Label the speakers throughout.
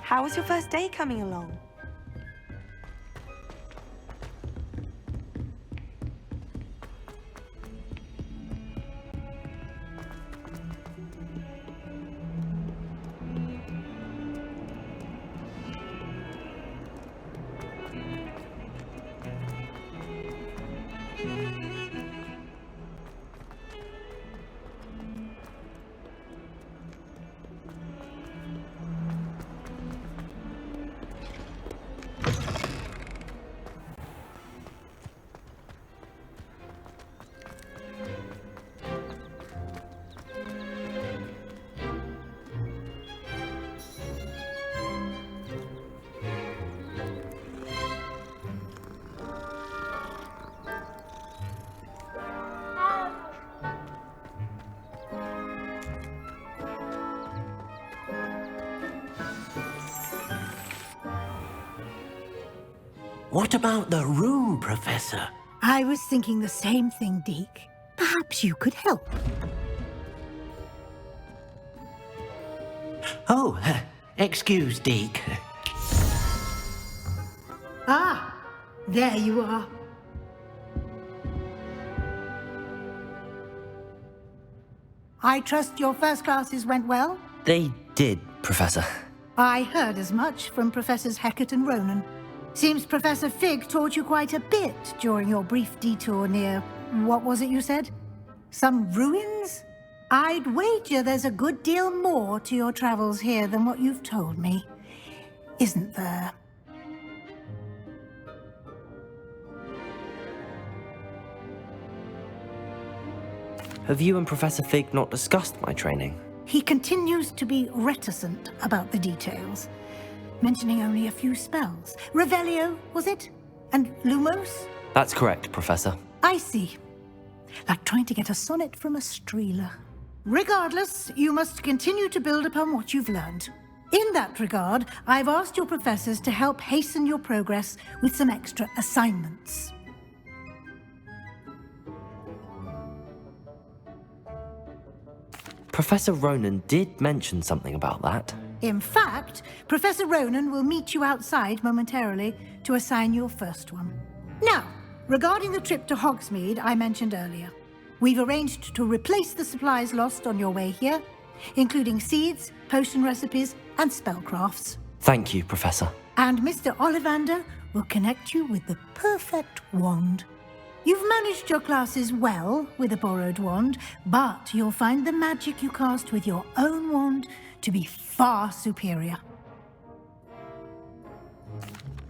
Speaker 1: How was your first day coming along?
Speaker 2: What about the room, Professor?
Speaker 3: I was thinking the same thing, Deke. Perhaps you could help.
Speaker 2: Oh, excuse, Deke.
Speaker 3: Ah, there you are. I trust your first classes went well?
Speaker 4: They did, Professor.
Speaker 3: I heard as much from Professors Hecat and Ronan. Seems Professor Fig taught you quite a bit during your brief detour near... what was it you said? Some ruins? I'd wager there's a good deal more to your travels here than what you've told me. Isn't there?
Speaker 4: Have you and Professor Fig not discussed my training?
Speaker 3: He continues to be reticent about the details, mentioning only a few spells. Revelio, was it? And Lumos?
Speaker 4: That's correct, Professor.
Speaker 3: I see. Like trying to get a sonnet from a streeler. Regardless, you must continue to build upon what you've learned. In that regard, I've asked your professors to help hasten your progress with some extra assignments.
Speaker 4: Professor Ronan did mention something about that.
Speaker 3: In fact, Professor Ronan will meet you outside momentarily to assign your first one. Now, regarding the trip to Hogsmeade I mentioned earlier, we've arranged to replace the supplies lost on your way here, including seeds, potion recipes, and spellcrafts.
Speaker 4: Thank you, Professor.
Speaker 3: And Mr. Ollivander will connect you with the perfect wand. You've managed your classes well with a borrowed wand, but you'll find the magic you cast with your own wand to be far superior.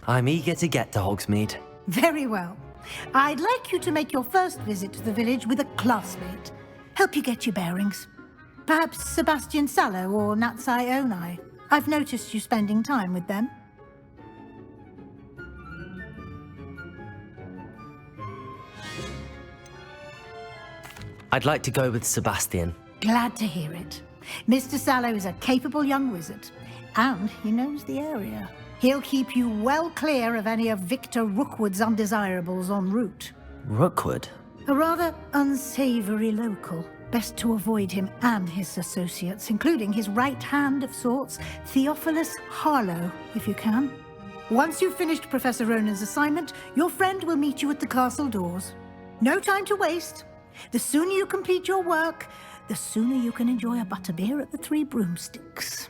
Speaker 4: I'm eager to get to Hogsmeade.
Speaker 3: Very well. I'd like you to make your first visit to the village with a classmate. Help you get your bearings. Perhaps Sebastian Sallow or Natsai Onai. I've noticed you spending time with them.
Speaker 4: I'd like to go with Sebastian.
Speaker 3: Glad to hear it. Mr. Sallow is a capable young wizard, and he knows the area. He'll keep you well clear of any of Victor Rookwood's undesirables en route.
Speaker 4: Rookwood?
Speaker 3: A rather unsavory local. Best to avoid him and his associates, including his right hand of sorts, Theophilus Harlow, if you can. Once you've finished Professor Ronan's assignment, your friend will meet you at the castle doors. No time to waste. The sooner you complete your work, the sooner you can enjoy a butterbeer at the Three Broomsticks.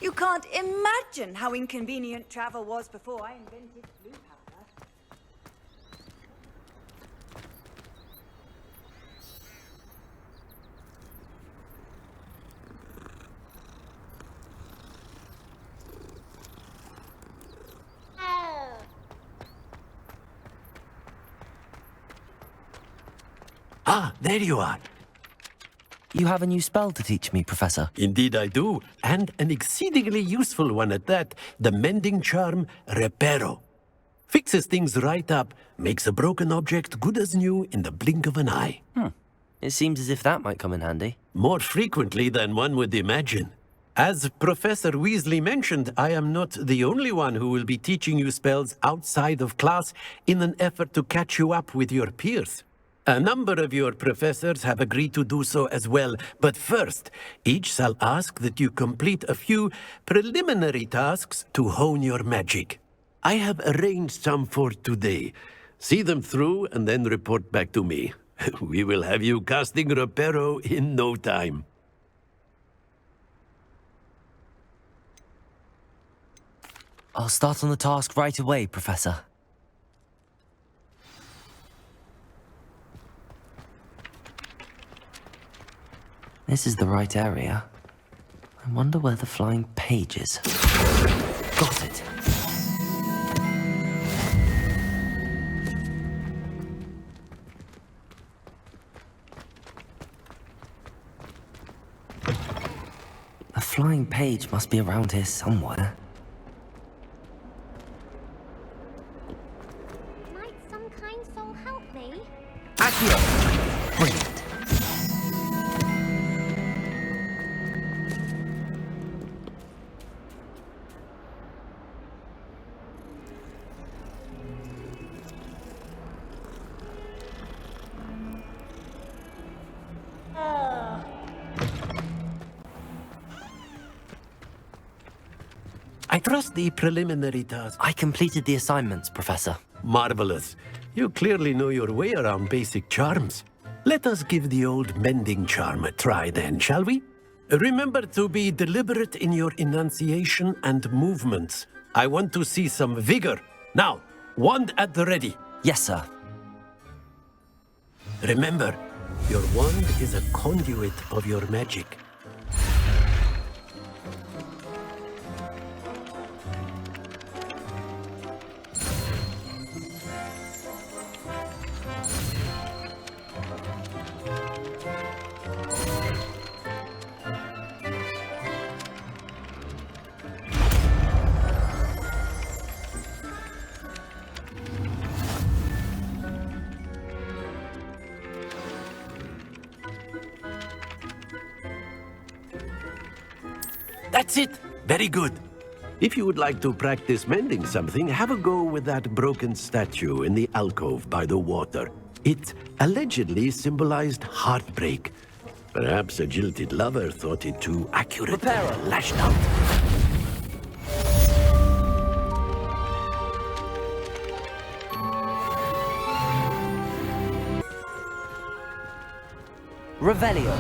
Speaker 5: You can't imagine how inconvenient travel was before I invented blue powder.
Speaker 2: Ah, there you are.
Speaker 4: You have a new spell to teach me, Professor.
Speaker 2: Indeed I do, and an exceedingly useful one at that, the mending charm Reparo. Fixes things right up, makes a broken object good as new in the blink of an eye.
Speaker 4: It seems as if that might come in handy.
Speaker 2: More frequently than one would imagine. As Professor Weasley mentioned, I am not the only one who will be teaching you spells outside of class in an effort to catch you up with your peers. A number of your professors have agreed to do so as well, but first, each shall ask that you complete a few preliminary tasks to hone your magic. I have arranged some for today. See them through and then report back to me. We will have you casting Reparo in no time.
Speaker 4: I'll start on the task right away, Professor. This is the right area. I wonder where the flying page is. Got it. A flying page must be around here somewhere.
Speaker 6: Might some kind soul help me?
Speaker 4: Accio! Brilliant.
Speaker 2: I trust the preliminary task.
Speaker 4: I completed the assignments, Professor.
Speaker 2: Marvelous. You clearly know your way around basic charms. Let us give the old mending charm a try then, shall we? Remember to be deliberate in your enunciation and movements. I want to see some vigor. Now, wand at the ready.
Speaker 4: Yes, sir.
Speaker 2: Remember, your wand is a conduit of your magic. That's it! Very good. If you would like to practice mending something, have a go with that broken statue in the alcove by the water. It allegedly symbolized heartbreak. Perhaps a jilted lover thought it too accurate and lashed out.
Speaker 4: Revelio.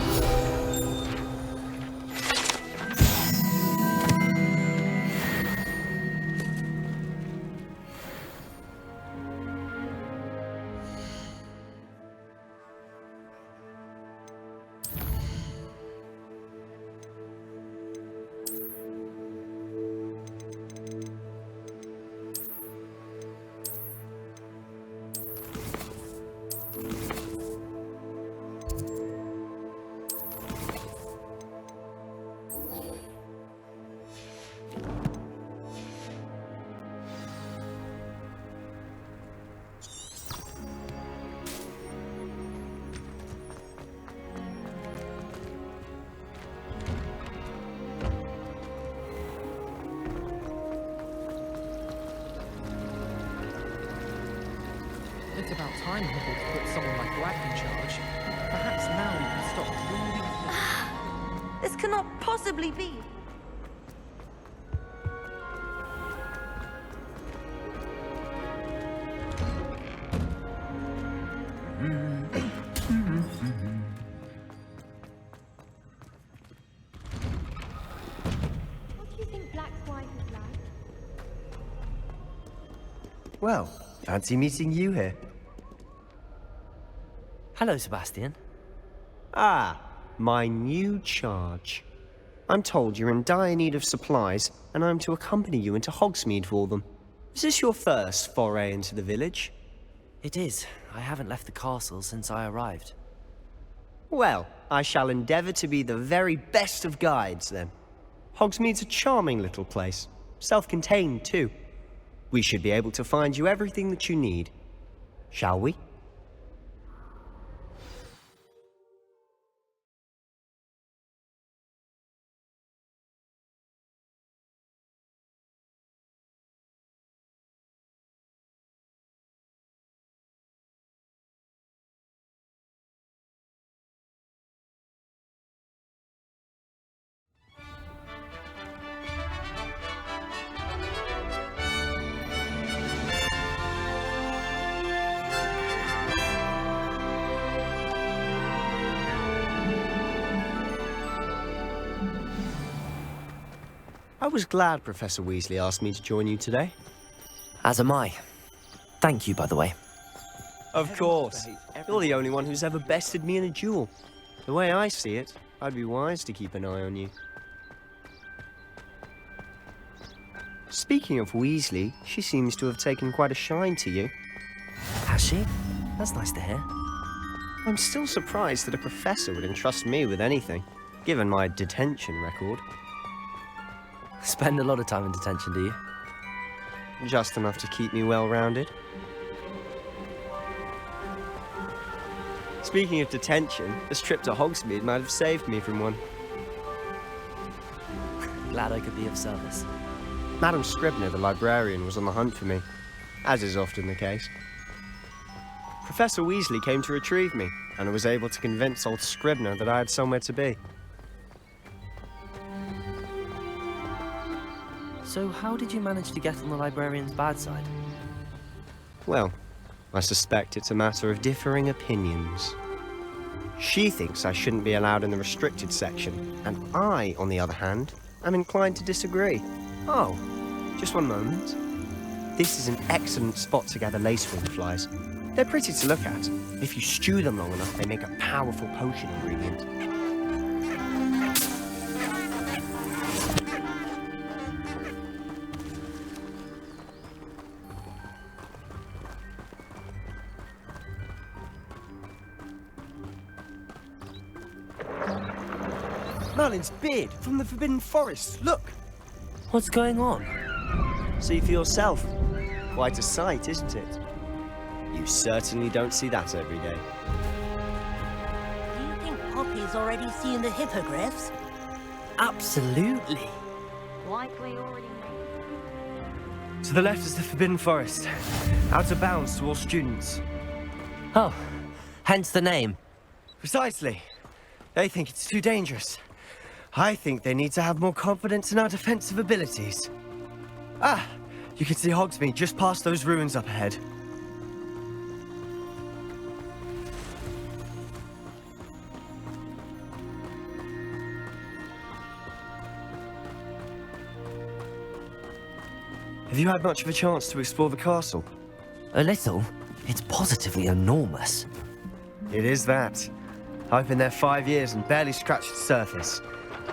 Speaker 7: It's about time Hogwarts put someone like Black in charge. Perhaps now we can stop brooding.
Speaker 1: This cannot possibly be.
Speaker 6: What do you think Black's wife is like?
Speaker 8: Well, fancy meeting you here.
Speaker 4: Hello, Sebastian.
Speaker 8: Ah, my new charge. I'm told you're in dire need of supplies, and I'm to accompany you into Hogsmeade for them. Is this your first foray into the village?
Speaker 4: It is. I haven't left the castle since I arrived.
Speaker 8: Well, I shall endeavour to be the very best of guides, then. Hogsmeade's a charming little place. Self-contained, too. We should be able to find you everything that you need. Shall we? I was glad Professor Weasley asked me to join you today.
Speaker 4: As am I. Thank you, by the way.
Speaker 8: Of course. You're the only one who's ever bested me in a duel. The way I see it, I'd be wise to keep an eye on you. Speaking of Weasley, she seems to have taken quite a shine to you.
Speaker 4: Has she? That's nice to hear.
Speaker 8: I'm still surprised that a professor would entrust me with anything, given my detention record.
Speaker 4: Spend a lot of time in detention, do you?
Speaker 8: Just enough to keep me well-rounded. Speaking of detention, this trip to Hogsmeade might have saved me from one.
Speaker 4: Glad I could be of service.
Speaker 8: Madam Scribner, the librarian, was on the hunt for me, as is often the case. Professor Weasley came to retrieve me, and I was able to convince old Scribner that I had somewhere to be.
Speaker 4: So how did you manage to get on the librarian's bad side?
Speaker 8: Well, I suspect it's a matter of differing opinions. She thinks I shouldn't be allowed in the restricted section, and I, on the other hand, am inclined to disagree. Oh, just one moment. This is an excellent spot to gather lacewing flies. They're pretty to look at. If you stew them long enough, they make a powerful potion ingredient. Merlin's beard from the Forbidden Forest. Look!
Speaker 4: What's going on?
Speaker 8: See for yourself. Quite a sight, isn't it? You certainly don't see that every day.
Speaker 9: Do you think Poppy's already seen the hippogriffs?
Speaker 4: Absolutely.
Speaker 6: Likely already made.
Speaker 8: To the left is the Forbidden Forest. Out of bounds to all students.
Speaker 4: Oh, hence the name.
Speaker 8: Precisely. They think it's too dangerous. I think they need to have more confidence in our defensive abilities. Ah, you can see Hogsmeade just past those ruins up ahead. Have you had much of a chance to explore the castle?
Speaker 4: A little. It's positively enormous.
Speaker 8: It is that. I've been there 5 years and barely scratched the surface.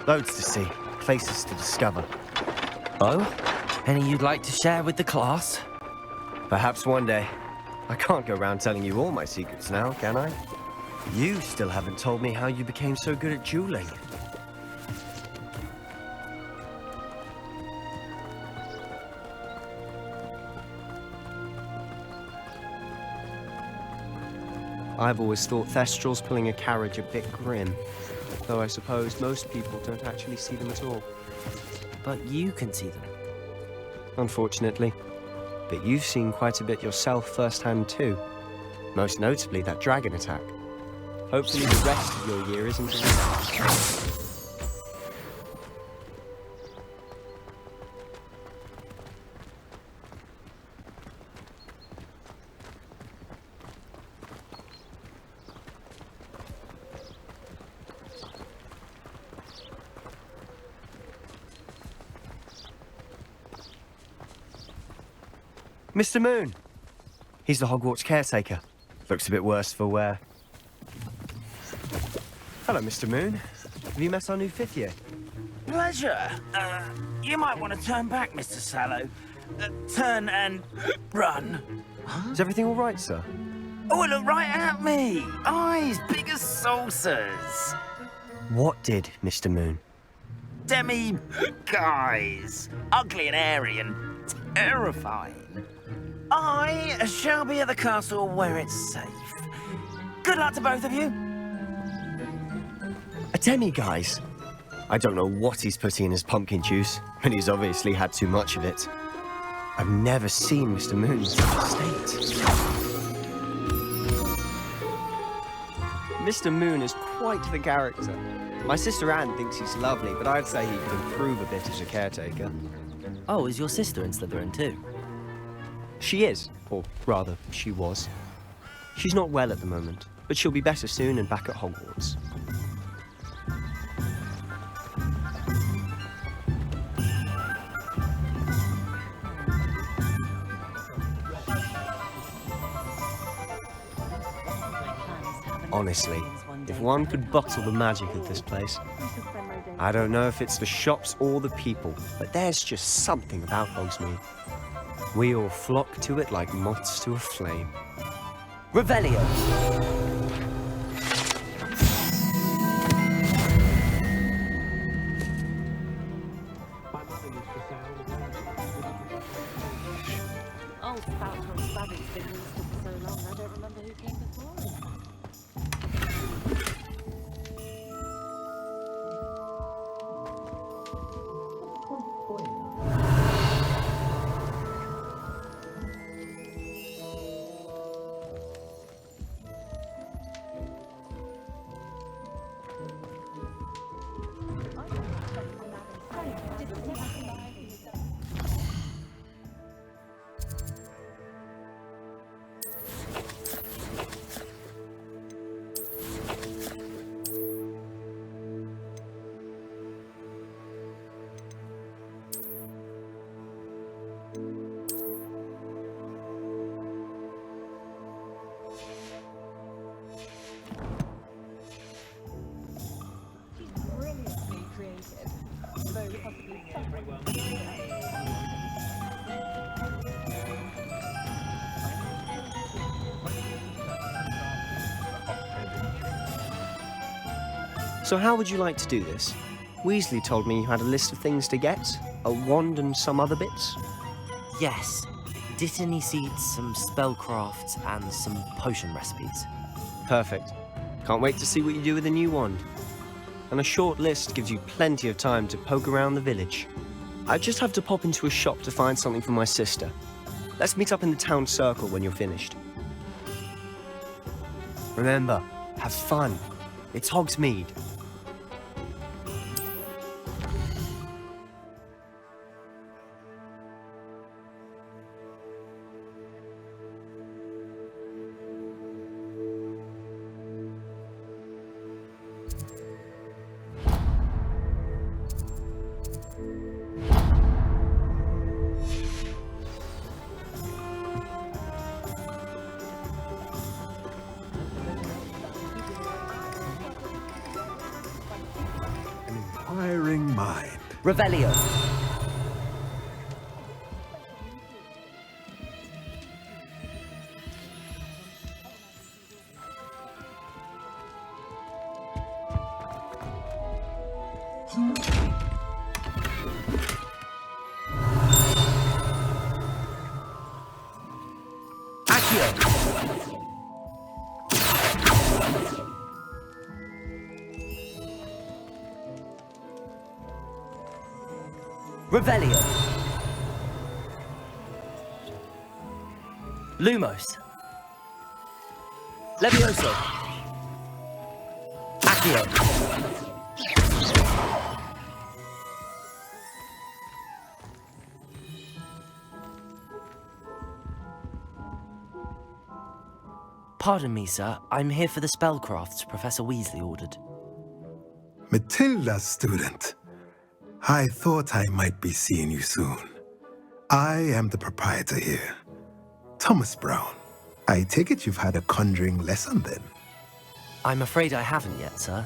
Speaker 8: Loads to see, places to discover.
Speaker 4: Oh? Any you'd like to share with the class?
Speaker 8: Perhaps one day. I can't go around telling you all my secrets now, can I? You still haven't told me how you became so good at dueling. I've always thought Thestrals pulling a carriage a bit grim, though I suppose most people don't actually see them at all.
Speaker 4: But you can see them.
Speaker 8: Unfortunately. But you've seen quite a bit yourself firsthand too. Most notably that dragon attack. Hopefully the rest of your year isn't a disaster. Mr. Moon. He's the Hogwarts caretaker. Looks a bit worse for wear. Hello, Mr. Moon. Have you met our new fifth year?
Speaker 10: Pleasure. You might want to turn back, Mr. Sallow. Turn and run.
Speaker 8: Is everything all right, sir?
Speaker 10: Oh, look right at me. Eyes big as saucers.
Speaker 8: What did, Mr. Moon?
Speaker 10: Demi guys. Ugly and airy and terrifying. I shall be at the castle where it's safe. Good luck to both of you.
Speaker 8: A demi-guise? I don't know what he's putting in his pumpkin juice, but he's obviously had too much of it. I've never seen Mr. Moon in such a state. Mr. Moon is quite the character. My sister Anne thinks he's lovely, but I'd say he could improve a bit as a caretaker.
Speaker 4: Oh, is your sister in Slytherin too?
Speaker 8: She is, or rather, she was. She's not well at the moment, but she'll be better soon and back at Hogwarts. Honestly, if one could bottle the magic of this place. I don't know if it's the shops or the people, but there's just something about Hogsmeade. We all flock to it like moths to a flame.
Speaker 4: Revelio!
Speaker 6: Old spout on Spabby's been in this book so long, I don't remember who came before him.
Speaker 8: So how would you like to do this? Weasley told me you had a list of things to get, a wand and some other bits.
Speaker 4: Yes. Dittany seeds, some spellcrafts, and some potion recipes.
Speaker 8: Perfect. Can't wait to see what you do with the new wand. And a short list gives you plenty of time to poke around the village. I just have to pop into a shop to find something for my sister. Let's meet up in the town circle when you're finished. Remember, have fun. It's Hogsmeade.
Speaker 11: Inquiring mind.
Speaker 4: Revelio. Revelio. Lumos. Levioso. Accio. Pardon me, sir. I'm here for the spellcrafts Professor Weasley ordered.
Speaker 11: Matilda, student. I thought I might be seeing you soon. I am the proprietor here, Thomas Brown. I take it you've had a conjuring lesson then?
Speaker 4: I'm afraid I haven't yet, sir.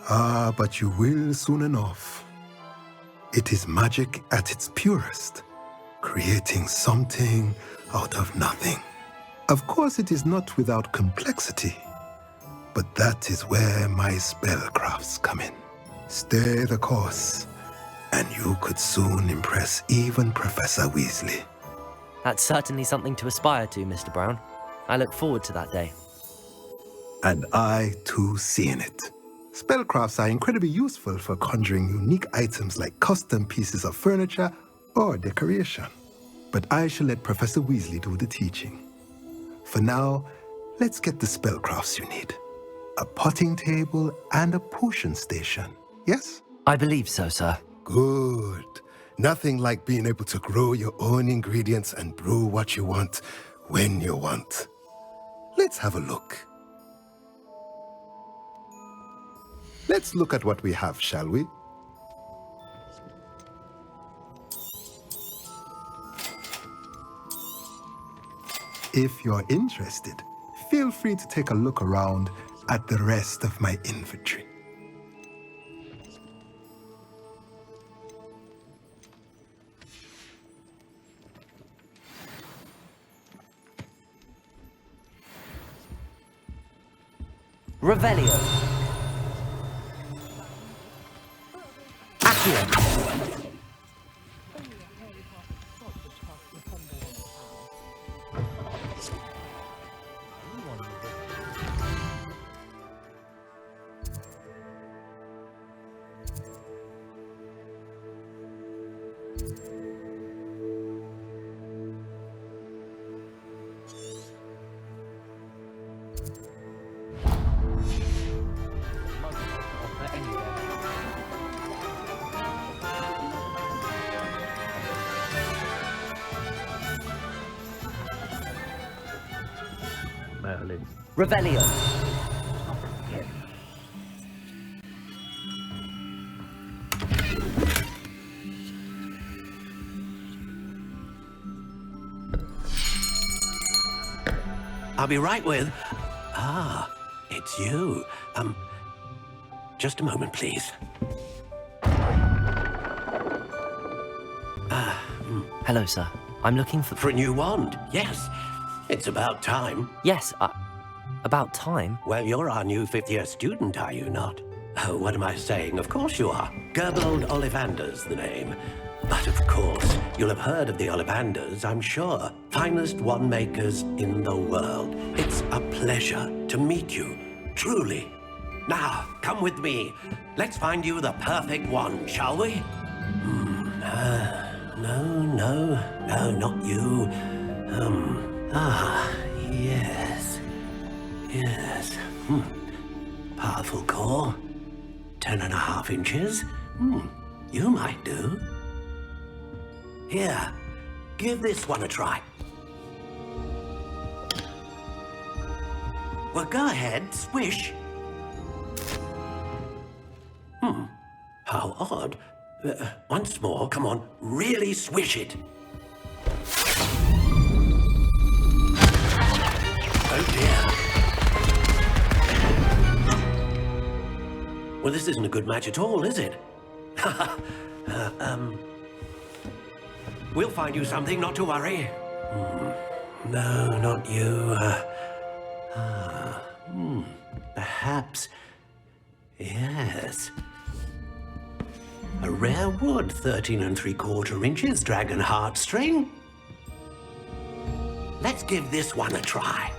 Speaker 11: Ah, but you will soon enough. It is magic at its purest, creating something out of nothing. Of course, it is not without complexity, but that is where my spellcrafts come in. Stay the course, and you could soon impress even Professor Weasley.
Speaker 4: That's certainly something to aspire to, Mr. Brown. I look forward to that day.
Speaker 11: And I, too, seeing it. Spellcrafts are incredibly useful for conjuring unique items like custom pieces of furniture or decoration. But I shall let Professor Weasley do the teaching. For now, let's get the spellcrafts you need. A potting table and a potion station, yes?
Speaker 4: I believe so, sir.
Speaker 11: Good. Nothing like being able to grow your own ingredients and brew what you want, when you want. Let's have a look. Let's look at what we have, shall we? If you're interested, feel free to take a look around at the rest of my inventory.
Speaker 4: Revelio. Accio. Revelio.
Speaker 2: I'll be right with... Ah, it's you. Just a moment, please.
Speaker 4: Hello, sir. I'm looking for...
Speaker 2: For a new wand, yes. It's about time.
Speaker 4: Yes, about time?
Speaker 2: Well, you're our new fifth-year student, are you not? Oh, what am I saying? Of course you are. Gerbold Ollivander's the name. But of course, you'll have heard of the Ollivanders, I'm sure. Finest wand makers in the world. It's a pleasure to meet you, truly. Now, come with me. Let's find you the perfect wand, shall we? No, not you. Yes. Powerful core. 10.5 inches. You might do. Here, give this one a try. Well, go ahead, swish. How odd. Once more, come on, really swish it. Oh dear. Well, this isn't a good match at all, is it? We'll find you something, not to worry. No, not you. Perhaps... Yes. A rare wood, 13 3/4 inches, dragon heartstring. Let's give this one a try.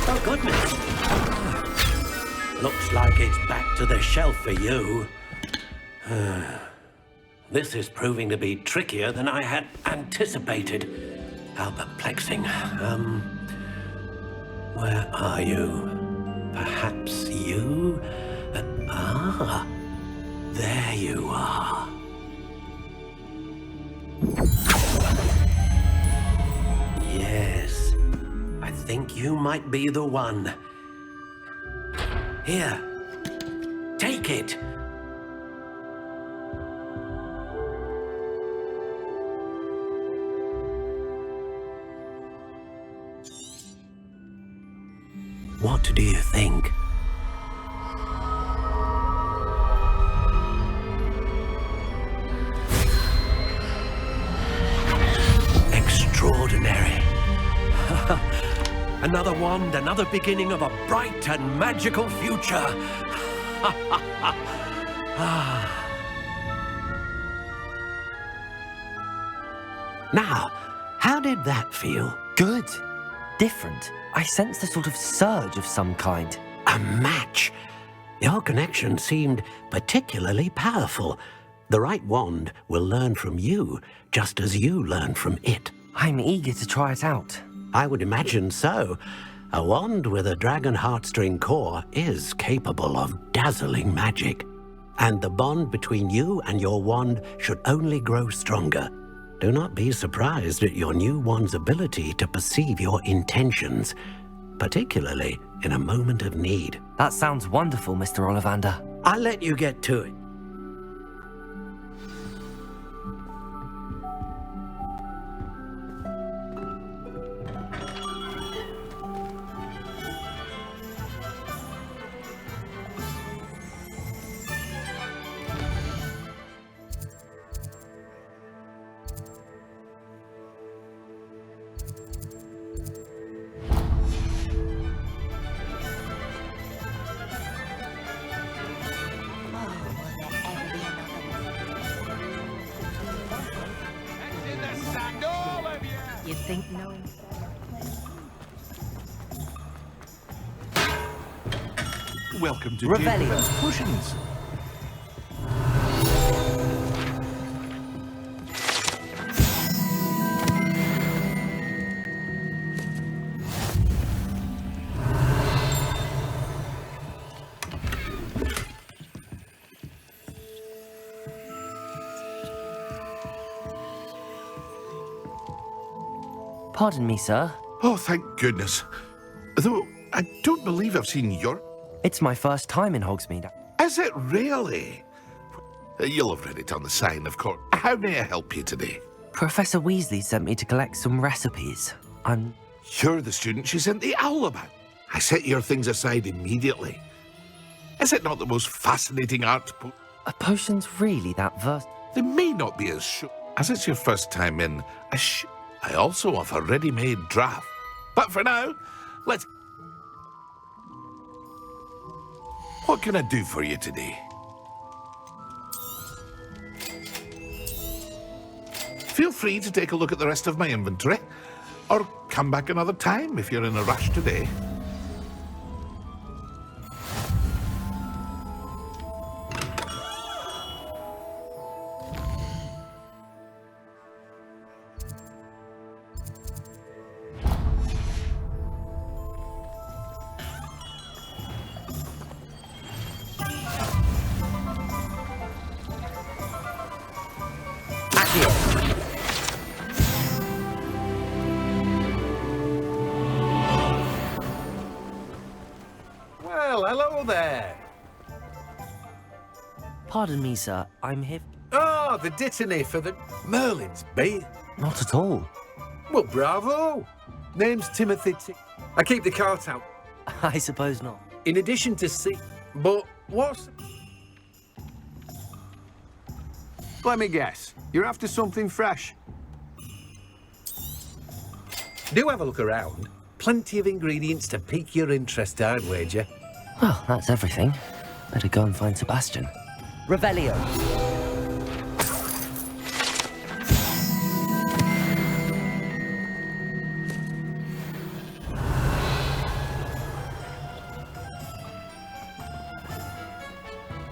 Speaker 2: Oh goodness. Looks like it's back to the shelf for you. This is proving to be trickier than I had anticipated. How perplexing. Where are you? Perhaps you? There you are. Yes, I think you might be the one. Here, take it. What do you think? Extraordinary. Another wand, another beginning of a bright and magical future. Now, how did that feel?
Speaker 4: Good. Different. I sensed a sort of surge of some kind.
Speaker 2: A match. Your connection seemed particularly powerful. The right wand will learn from you, just as you learn from it.
Speaker 4: I'm eager to try it out.
Speaker 2: I would imagine so. A wand with a dragon heartstring core is capable of dazzling magic. And the bond between you and your wand should only grow stronger. Do not be surprised at your new wand's ability to perceive your intentions, particularly in a moment of need.
Speaker 4: That sounds wonderful, Mr. Ollivander.
Speaker 2: I'll let you get to it.
Speaker 9: You think no?
Speaker 12: Welcome to
Speaker 4: Revelio.
Speaker 12: Potions.
Speaker 4: Pardon me, sir.
Speaker 12: Oh, thank goodness. Though, I don't believe I've seen your...
Speaker 4: It's my first time in Hogsmeade.
Speaker 12: Is it really? You'll have read it on the sign, of course. How may I help you today?
Speaker 4: Professor Weasley sent me to collect some recipes.
Speaker 12: You're the student she sent the owl about. I set your things aside immediately. Is it not the most fascinating art?
Speaker 4: Are potions really that versatile?
Speaker 12: They may not be as sure. As it's your first time in, I also offer ready-made draft. But for now, let's... What can I do for you today? Feel free to take a look at the rest of my inventory, or come back another time if you're in a rush today.
Speaker 13: Well, hello there.
Speaker 4: Pardon me, sir. I'm here...
Speaker 13: Oh, the dittany for the Merlin's bait.
Speaker 4: Not at all.
Speaker 13: Well, bravo. Name's Timothy I keep the cart out.
Speaker 4: I suppose not.
Speaker 13: In addition to but what's...
Speaker 14: Let me guess. You're after something fresh.
Speaker 13: Do have a look around. Plenty of ingredients to pique your interest, I'd wager.
Speaker 4: Well, that's everything. Better go and find Sebastian. Revelio.